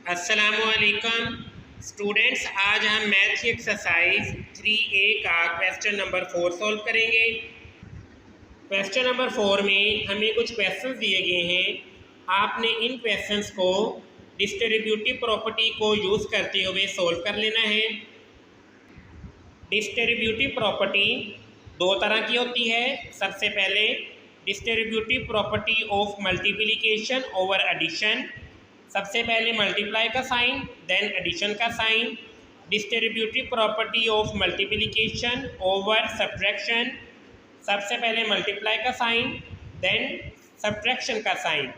अस्सलामुअलैकुम स्टूडेंट्स, आज हम मैथ की एक्सरसाइज 3A का क्वेश्चन नंबर 4 सॉल्व करेंगे। क्वेश्चन नंबर 4 में हमें कुछ क्वेश्चंस दिए गए हैं। आपने इन क्वेश्चंस को डिस्ट्रीब्यूटिव प्रॉपर्टी को यूज़ करते हुए सॉल्व कर लेना है। डिस्ट्रीब्यूटिव प्रॉपर्टी दो तरह की होती है। सबसे पहले distributive property of multiplication over addition. सबसे पहले मल्टीप्लाई का साइन देन एडिशन का sign. Distributive property of multiplication over subtraction. सबसे पहले मल्टीप्लाई का साइन देन सब्ट्रैक्शन का साइन।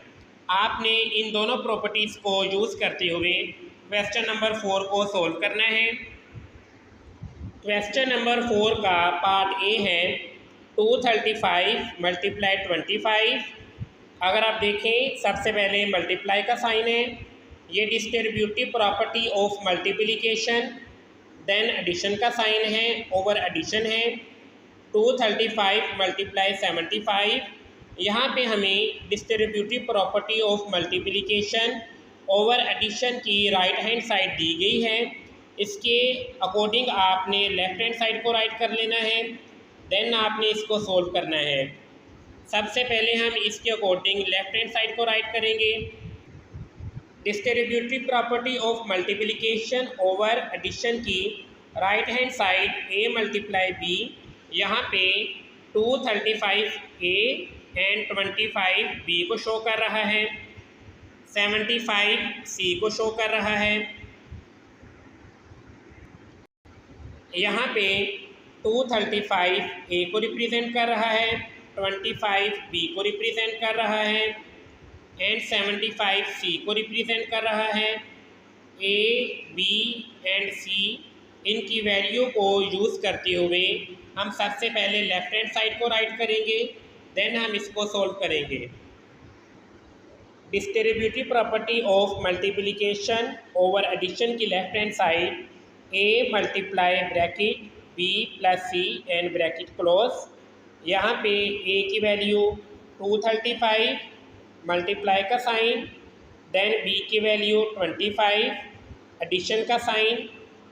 आपने इन दोनों प्रॉपर्टीज़ को यूज़ करते हुए क्वेश्चन नंबर 4 को सॉल्व करना है। क्वेश्चन नंबर 4 का पार्ट ए है 235 मल्टीप्लाई 25। अगर आप देखें, सबसे पहले मल्टीप्लाई का साइन है, ये distributive property of multiplication. Then addition का साइन है, ओवर एडिशन है। 235 मल्टीप्लाई 75। यहाँ पे हमें distributive property of multiplication over addition की राइट हैंड साइड दी गई है। इसके अकॉर्डिंग आपने लेफ्ट हैंड साइड को राइट कर लेना है, देन आपने इसको सोल्व करना है। सबसे पहले हम इसके अकॉर्डिंग लेफ्ट हैंड साइड को राइट करेंगे। Distributive property of multiplication over addition की right hand side a multiply b। यहाँ पे 235 a एंड 25 b को शो कर रहा है, 75 c को शो कर रहा है। यहाँ पे 235 a को रिप्रेजेंट कर रहा है, 25 b को रिप्रेजेंट कर रहा है एंड 75 c को रिप्रेजेंट कर रहा है। a, b एंड c इनकी वैल्यू को यूज़ करते हुए हम सबसे पहले लेफ्ट हैंड साइड को राइट करेंगे, देन हम इसको सॉल्व करेंगे। Distributive property of multiplication over addition की left hand side a multiply bracket b plus c and bracket close. यहाँ पे a की वैल्यू 235 मल्टीप्लाई का साइन, देन b की वैल्यू 25 एडिशन का साइन,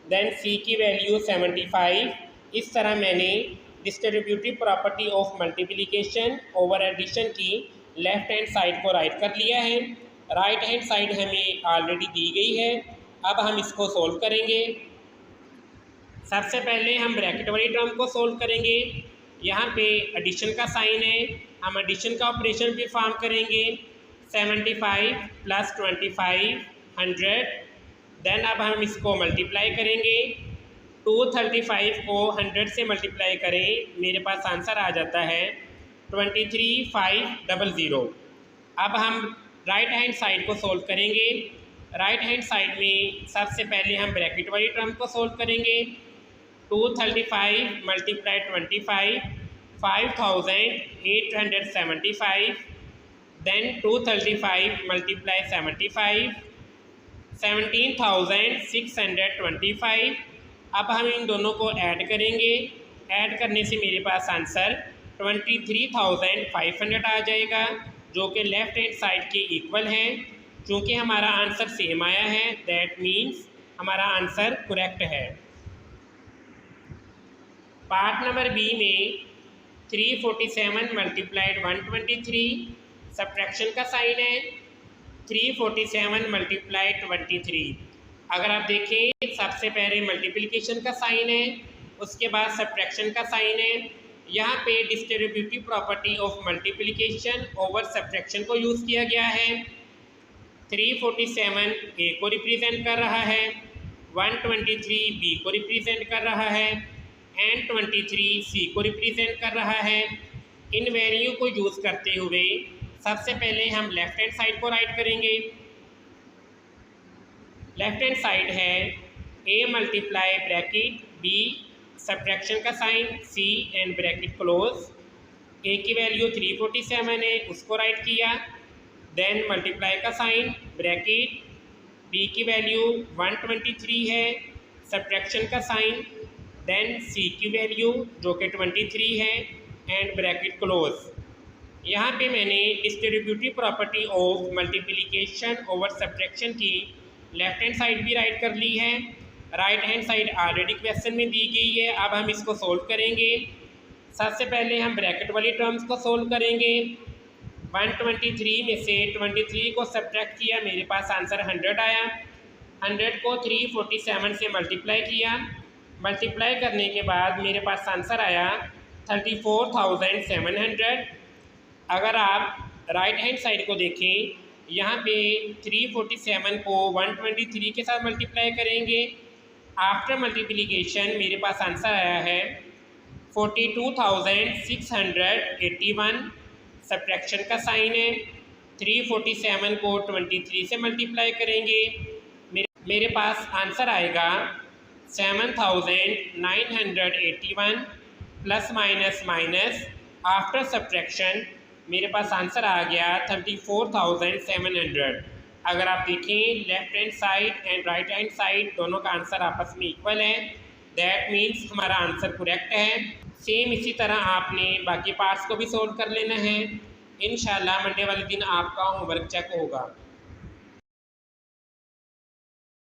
देन c की वैल्यू 75। इस तरह मैंने distributive property of multiplication over addition की लेफ्ट हैंड साइड को राइट कर लिया है। राइट हैंड साइड हमें ऑलरेडी दी गई है। अब हम इसको सोल्व करेंगे। सबसे पहले हम ब्रैकेट वाली टर्म को सोल्व करेंगे। यहाँ पे एडिशन का साइन है, हम एडिशन का ऑपरेशन भी फॉर्म करेंगे। 75 प्लस 25 100। देन अब हम इसको मल्टीप्लाई करेंगे। 235 को 100 से मल्टीप्लाई करें, मेरे पास आंसर आ जाता है 23500। अब हम राइट हैंड साइड को सोल्व करेंगे। राइट हैंड साइड में सबसे पहले हम ब्रैकेट वाली टर्म को सोल्व करेंगे। 235 मल्टीप्लाई 25 5875। Then 235 multiply 75 17625। अब हम इन दोनों को ऐड करेंगे। ऐड करने से मेरे पास आंसर 23500 आ जाएगा, जो कि लेफ्ट हैंड साइड के इक्वल है। चूँकि हमारा आंसर सेम आया है, दैट मीन्स हमारा आंसर करेक्ट है। पार्ट नंबर बी में 347 मल्टीप्लाइड 123 सब्ट्रैक्शन का साइन है। 347 मल्टीप्लाइड 23। अगर आप देखें, सबसे पहले मल्टीप्लिकेशन का साइन है, उसके बाद सब्ट्रैक्शन का साइन है। यहाँ पे distributive property of multiplication over subtraction को यूज़ किया गया है। 347 a को रिप्रेजेंट कर रहा है, 123 b को रिप्रेजेंट कर रहा है एंड 23 c को रिप्रेजेंट कर रहा है। इन वैल्यू को यूज़ करते हुए सबसे पहले हम लेफ्ट हैंड साइड को राइट करेंगे। लेफ्ट हैंड साइड है a multiply bracket b subtraction का sign c and bracket close. a की वैल्यू 347 है, उसको राइट किया। देन मल्टीप्लाई का साइन ब्रैकेट b की वैल्यू 123 है, सब्ट्रैक्शन का साइन, देन c की वैल्यू जो कि 23 है एंड ब्रैकेट क्लोज। यहाँ पे मैंने distributive property of multiplication over subtraction की लेफ्ट हैंड साइड भी राइट कर ली है, right hand side already question में दी गई है। अब हम इसको सोल्व करेंगे। सबसे पहले हम ब्रैकेट वाली टर्म्स को सोल्व करेंगे। 123 में से 23 को सब्ट्रैक्ट किया, मेरे पास आंसर 100 आया। 100 को 347 से मल्टीप्लाई किया, मल्टीप्लाई करने के बाद मेरे पास आंसर आया 34,700। अगर आप राइट हैंड साइड को देखें, यहाँ पे 347 को 123 के साथ मल्टीप्लाई करेंगे। आफ्टर मल्टीप्लिकेशन मेरे पास आंसर आया है 42,681। सब्ट्रैक्शन का साइन है। 347 को 23 से मल्टीप्लाई करेंगे, मेरे पास आंसर आएगा 7,981 plus minus minus after subtraction मेरे पास आंसर आ गया 34,700। अगर आप देखें left hand side and right hand side दोनों का आंसर आपस में इक्वल है, दैट मीन्स हमारा आंसर करेक्ट है। सेम इसी तरह आपने बाकी पार्ट्स को भी सोल्व कर लेना है। इंशाल्लाह मंडे वाले दिन आपका होमवर्क चेक होगा।